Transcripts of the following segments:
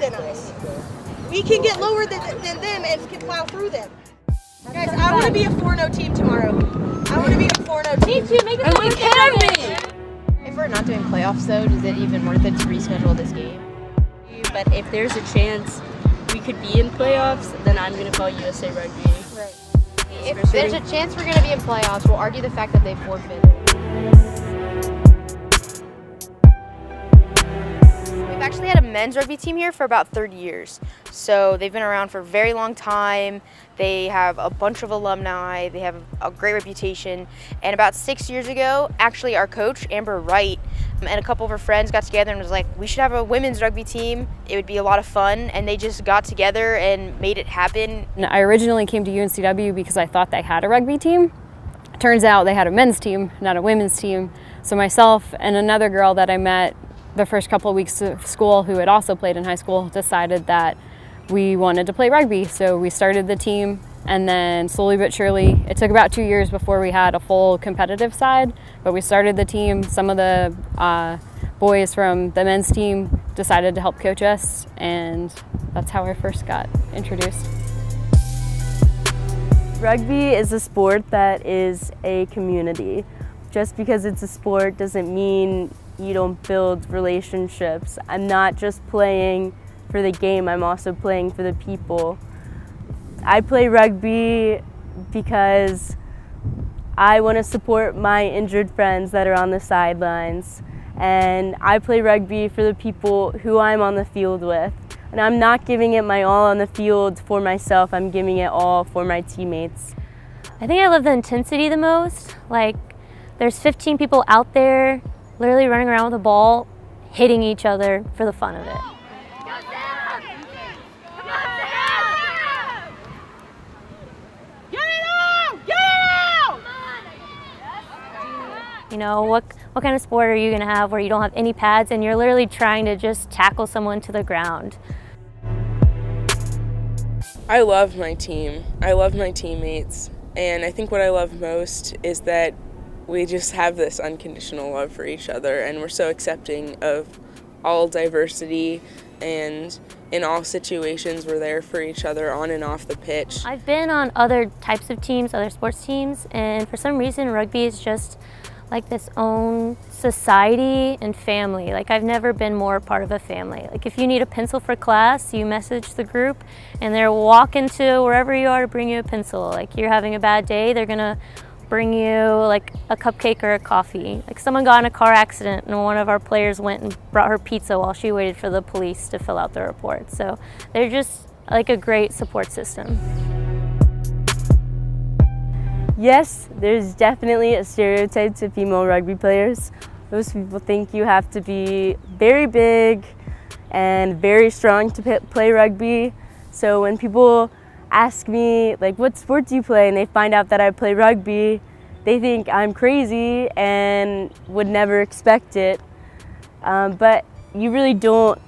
than us. We can get lower than them and can plow through them. Guys, I want to be a 4-0 team tomorrow. I want to be a 4-0 team. Me too, make it we can be! If we're not doing playoffs though, is it even worth it to reschedule this game? But if there's a chance we could be in playoffs, then I'm going to call USA Rugby. Right. If there's a chance we're going to be in playoffs, we'll argue the fact that they forfeited. We've actually had a men's rugby team here for about 30 years. So they've been around for a very long time. They have a bunch of alumni. They have a great reputation. And about 6 years ago, actually our coach, Amber Wright, and a couple of her friends got together and was like, we should have a women's rugby team. It would be a lot of fun. And they just got together and made it happen. I originally came to UNCW because I thought they had a rugby team. Turns out they had a men's team, not a women's team. So myself and another girl that I met the first couple of weeks of school who had also played in high school decided that we wanted to play rugby. So we started the team, and then slowly but surely, it took about 2 years before we had a full competitive side, but we started the team. Some of the boys from the men's team decided to help coach us, and that's how I first got introduced. Rugby is a sport that is a community. Just because it's a sport doesn't mean you don't build relationships. I'm not just playing for the game, I'm also playing for the people. I play rugby because I want to support my injured friends that are on the sidelines. And I play rugby for the people who I'm on the field with. And I'm not giving it my all on the field for myself, I'm giving it all for my teammates. I think I love the intensity the most. Like, there's 15 people out there literally running around with a ball, hitting each other for the fun of it. You know, what kind of sport are you gonna have where you don't have any pads and you're literally trying to just tackle someone to the ground? I love my team. I love my teammates. And I think what I love most is that we just have this unconditional love for each other, and we're so accepting of all diversity, and in all situations we're there for each other on and off the pitch. I've been on other types of teams, other sports teams, and for some reason rugby is just like this own society and family. Like, I've never been more part of a family. Like, if you need a pencil for class, you message the group and they're walking to wherever you are to bring you a pencil. Like, you're having a bad day, they're gonna bring you like a cupcake or a coffee. Like, someone got in a car accident and one of our players went and brought her pizza while she waited for the police to fill out the report. So they're just like a great support system. Yes, there's definitely a stereotype to female rugby players. Most people think you have to be very big and very strong to play rugby. So when people ask me, like, what sport do you play? And they find out that I play rugby, they think I'm crazy and would never expect it. But you really don't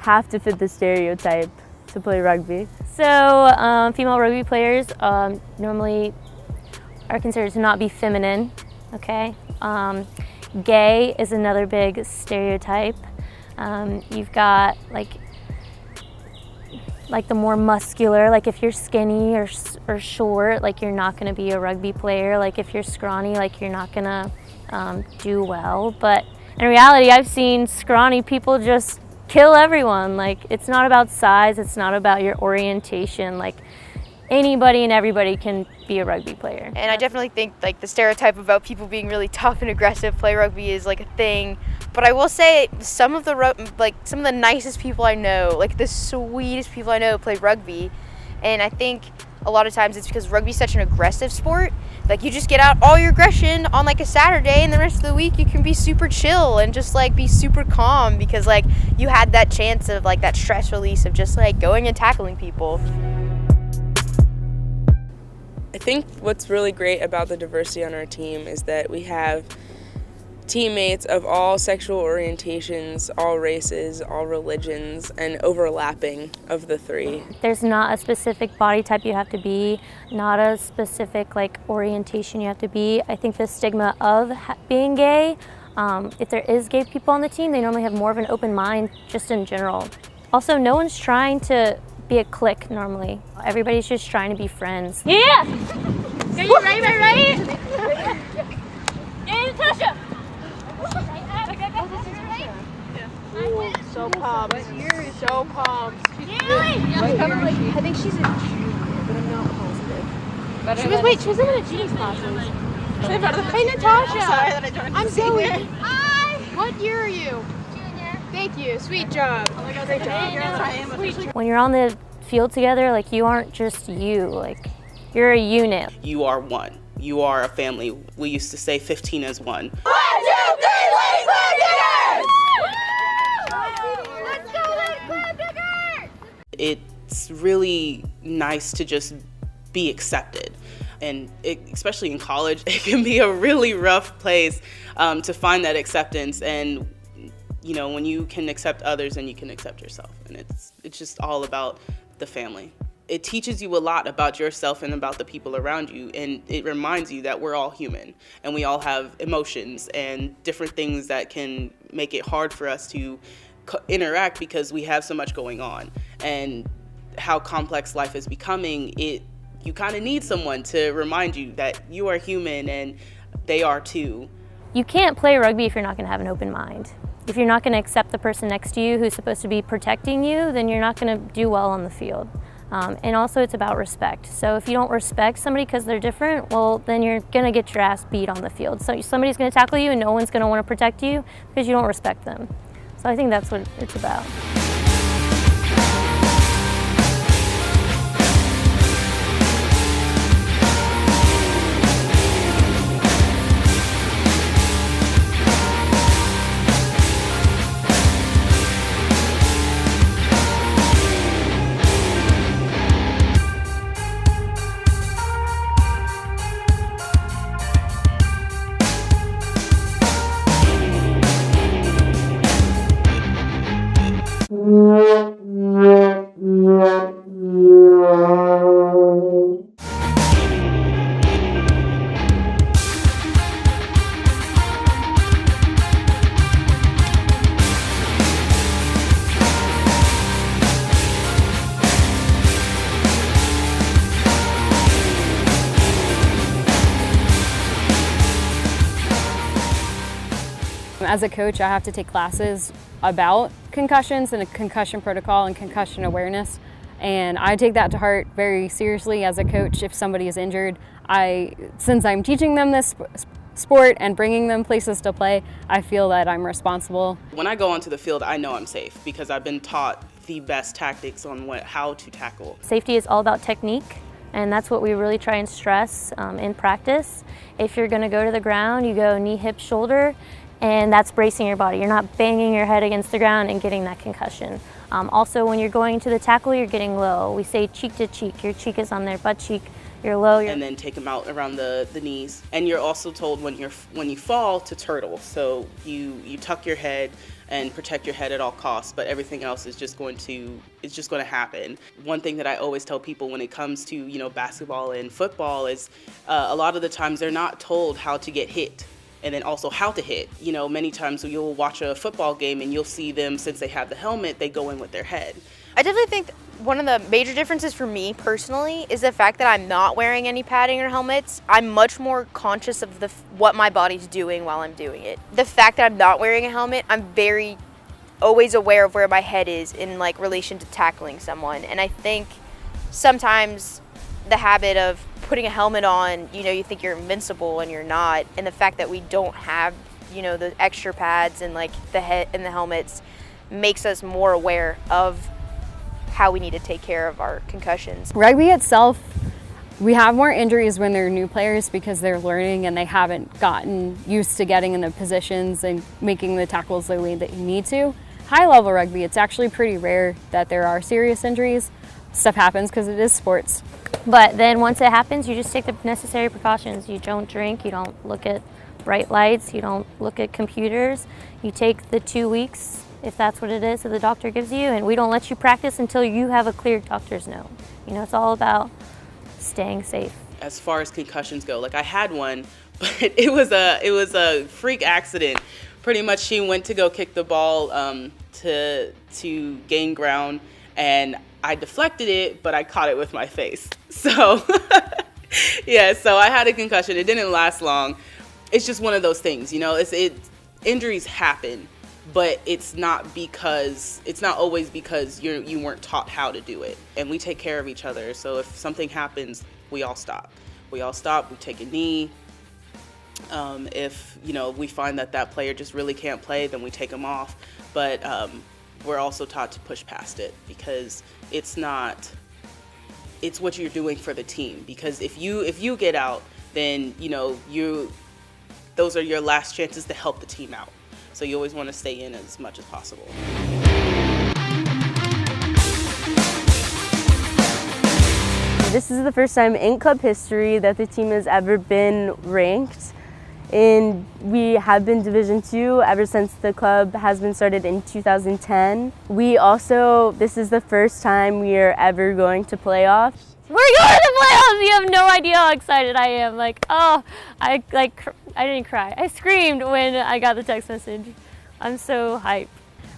have to fit the stereotype to play rugby. So female rugby players normally are considered to not be feminine, okay? Gay is another big stereotype. You've got like the more muscular, like if you're skinny or short, like you're not gonna be a rugby player. Like if you're scrawny, like you're not gonna do well. But in reality, I've seen scrawny people just kill everyone. Like, it's not about size, it's not about your orientation. Like, anybody and everybody can be a rugby player. And I definitely think like the stereotype about people being really tough and aggressive play rugby is like a thing. But I will say some of the nicest people I know, like the sweetest people I know, play rugby. And I think a lot of times it's because rugby is such an aggressive sport. Like, you just get out all your aggression on like a Saturday, and the rest of the week you can be super chill and just like be super calm because like you had that chance of like that stress release of just like going and tackling people. I think what's really great about the diversity on our team is that we have teammates of all sexual orientations, all races, all religions, and overlapping of the three. There's not a specific body type you have to be, not a specific like orientation you have to be. I think the stigma of being gay, if there is gay people on the team, they normally have more of an open mind just in general. Also, no one's trying to be a clique normally. Everybody's just trying to be friends. Yeah! Are you right? Yeah, Natasha! So pumped. So pumped. I think she's a junior, but I'm not positive. She was in the genius classes. Hey, Natasha. I'm Zoe. What year are you? Junior. Thank you. Sweet job. Oh my God, great job. When you're on the field together, like, you aren't just you, like, you're a unit. You are one. You are a family. We used to say 15 as one. 1, 2, 3, Ladies Club Let's go, Ladies Club Diggers! It's really nice to just be accepted. And especially in college, it can be a really rough place to find that acceptance. And you know, when you can accept others, and you can accept yourself. And it's just all about the family. It teaches you a lot about yourself and about the people around you, and it reminds you that we're all human and we all have emotions and different things that can make it hard for us to interact because we have so much going on. And how complex life is becoming, you kind of need someone to remind you that you are human and they are too. You can't play rugby if you're not going to have an open mind. If you're not going to accept the person next to you who's supposed to be protecting you, then you're not going to do well on the field. And also it's about respect. So if you don't respect somebody because they're different, well, then you're going to get your ass beat on the field. So somebody's going to tackle you and no one's going to want to protect you because you don't respect them. So I think that's what it's about. As a coach, I have to take classes about concussions and a concussion protocol and concussion awareness. And I take that to heart very seriously as a coach. If somebody is injured, since I'm teaching them this sport and bringing them places to play, I feel that I'm responsible. When I go onto the field, I know I'm safe because I've been taught the best tactics on how to tackle. Safety is all about technique, and that's what we really try and stress in practice. If you're going to go to the ground, you go knee, hip, shoulder, and that's bracing your body. You're not banging your head against the ground and getting that concussion. Also, when you're going to the tackle, you're getting low. We say cheek to cheek. Your cheek is on their butt cheek. You're low. And then take them out around the knees. And you're also told when you fall to turtle. So you tuck your head and protect your head at all costs, but everything else is just going to happen. One thing that I always tell people when it comes to basketball and football is a lot of the times they're not told how to get hit. And then also how to hit. Many times you'll watch a football game and you'll see them, since they have the helmet, they go in with their head. I definitely think one of the major differences for me personally is the fact that I'm not wearing any padding or helmets. I'm much more conscious of what my body's doing while I'm doing it. The fact that I'm not wearing a helmet, I'm always aware of where my head is in relation to tackling someone. And I think sometimes the habit of putting a helmet on, you think you're invincible and you're not. And the fact that we don't have, the extra pads and the head and the helmets makes us more aware of how we need to take care of our concussions. Rugby itself, we have more injuries when they're new players because they're learning and they haven't gotten used to getting in the positions and making the tackles the way that you need to. High level rugby, it's actually pretty rare that there are serious injuries. Stuff happens because it is sports. But then once it happens, you just take the necessary precautions. You don't drink, you don't look at bright lights, you don't look at computers. You take the 2 weeks, if that's what it is, that the doctor gives you, and we don't let you practice until you have a clear doctor's note. It's all about staying safe. As far as concussions go, I had one, but it was a freak accident. Pretty much she went to go kick the ball to gain ground, and I deflected it, but I caught it with my face. So yeah, so I had a concussion. It didn't last long. It's just one of those things, you know. Injuries happen, but it's not always because you weren't taught how to do it. And we take care of each other. So if something happens, we all stop. We take a knee. If we find that player just really can't play, then we take them off. But we're also taught to push past it, because it's what you're doing for the team. Because if you get out, then those are your last chances to help the team out. So you always want to stay in as much as possible. This is the first time in club history that the team has ever been ranked. And we have been Division II ever since the club has been started in 2010. This is the first time we are ever going to playoffs. We're going to playoffs! You have no idea how excited I am. Like, oh, I didn't cry. I screamed when I got the text message. I'm so hyped.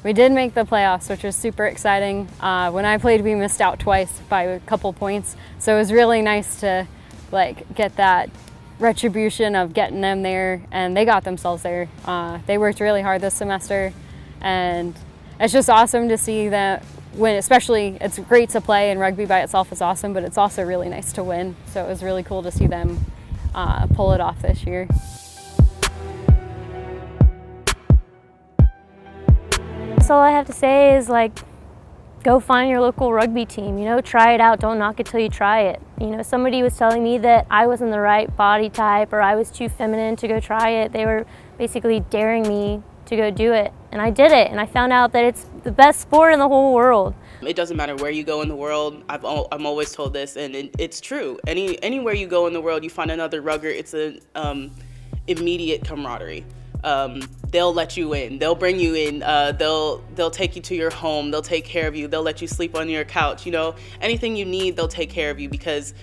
We did make the playoffs, which was super exciting. When I played, we missed out twice by a couple points. So it was really nice to get that retribution of getting them there, and they got themselves there. They worked really hard this semester, and it's just awesome to see that win. Especially, it's great to play, and rugby by itself is awesome, but it's also really nice to win. So it was really cool to see them pull it off this year. So all I have to say is go find your local rugby team, try it out, don't knock it till you try it. Somebody was telling me that I wasn't the right body type or I was too feminine to go try it. They were basically daring me to go do it. And I did it, and I found out that it's the best sport in the whole world. It doesn't matter where you go in the world. I'm always told this, and it's true. Anywhere you go in the world, you find another rugger, it's an immediate camaraderie. They'll let you in. They'll bring you in. They'll take you to your home. They'll take care of you. They'll let you sleep on your couch. Anything you need, they'll take care of you, because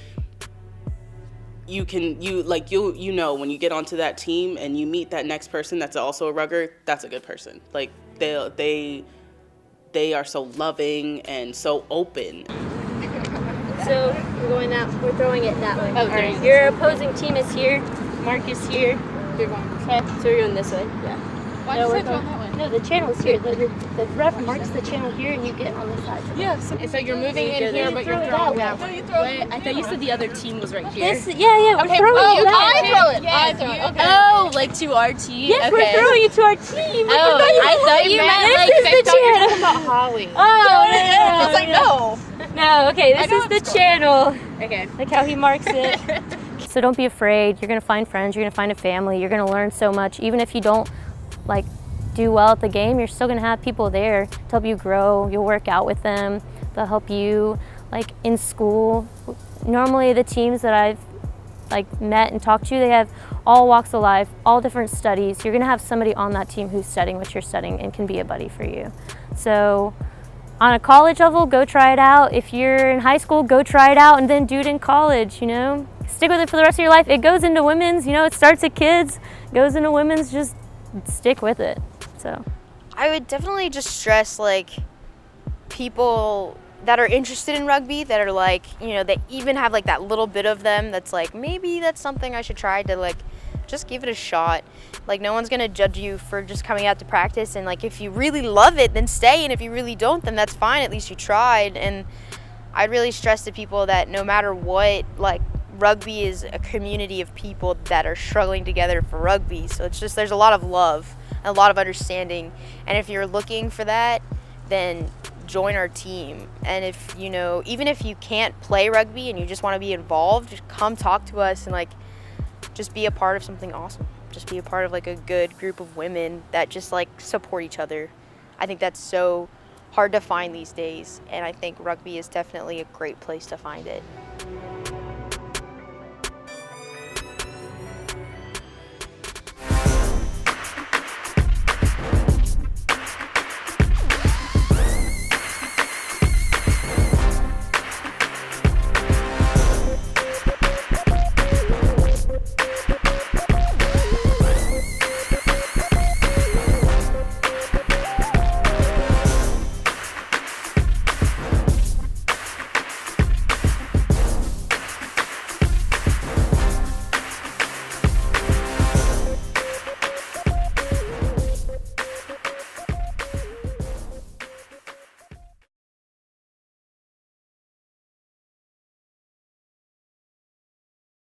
when you get onto that team and you meet that next person that's also a rugger, that's a good person. They are so loving and so open. So we're going out. We're throwing it that way. All right. Your opposing team is here. Mark is here. You're going. Okay. So we're going this way. Yeah. Why did you say throw that way? No, the channel is here. The ref marks the channel here, and you get on this side. Yeah. So you're moving in here, but you're throwing that way. Wait, I thought you said the other team was right here. Yeah. Okay. We're throwing it. I throw it. I throw it. Okay. Oh, to our team? Yes, okay. we're throwing it to our team. Oh, I thought you meant this is the channel. About Holly. Oh, no. I was like, no. No, okay, this is the channel. Okay. Like how he marks it. So don't be afraid. You're going to find friends. You're going to find a family. You're going to learn so much. Even if you don't do well at the game, you're still going to have people there to help you grow. You'll work out with them. They'll help you in school. Normally the teams that I've met and talked to, they have all walks of life, all different studies. You're going to have somebody on that team who's studying what you're studying and can be a buddy for you. So on a college level, go try it out. If you're in high school, go try it out and then do it in college, Stick with it for the rest of your life. It goes into women's, it starts at kids, goes into women's, just stick with it. So I would definitely just stress people that are interested in rugby, that are they even have that little bit of them that's maybe that's something I should try to just give it a shot. No one's gonna judge you for just coming out to practice, and if you really love it, then stay, and if you really don't, then that's fine, at least you tried. And I'd really stress to people that no matter what, rugby is a community of people that are struggling together for rugby. So it's just, there's a lot of love and a lot of understanding, and if you're looking for that, then join our team. And if even if you can't play rugby and you just want to be involved, just come talk to us and just be a part of something awesome. Just be a part of a good group of women that just support each other. I think that's so hard to find these days, and I think rugby is definitely a great place to find it.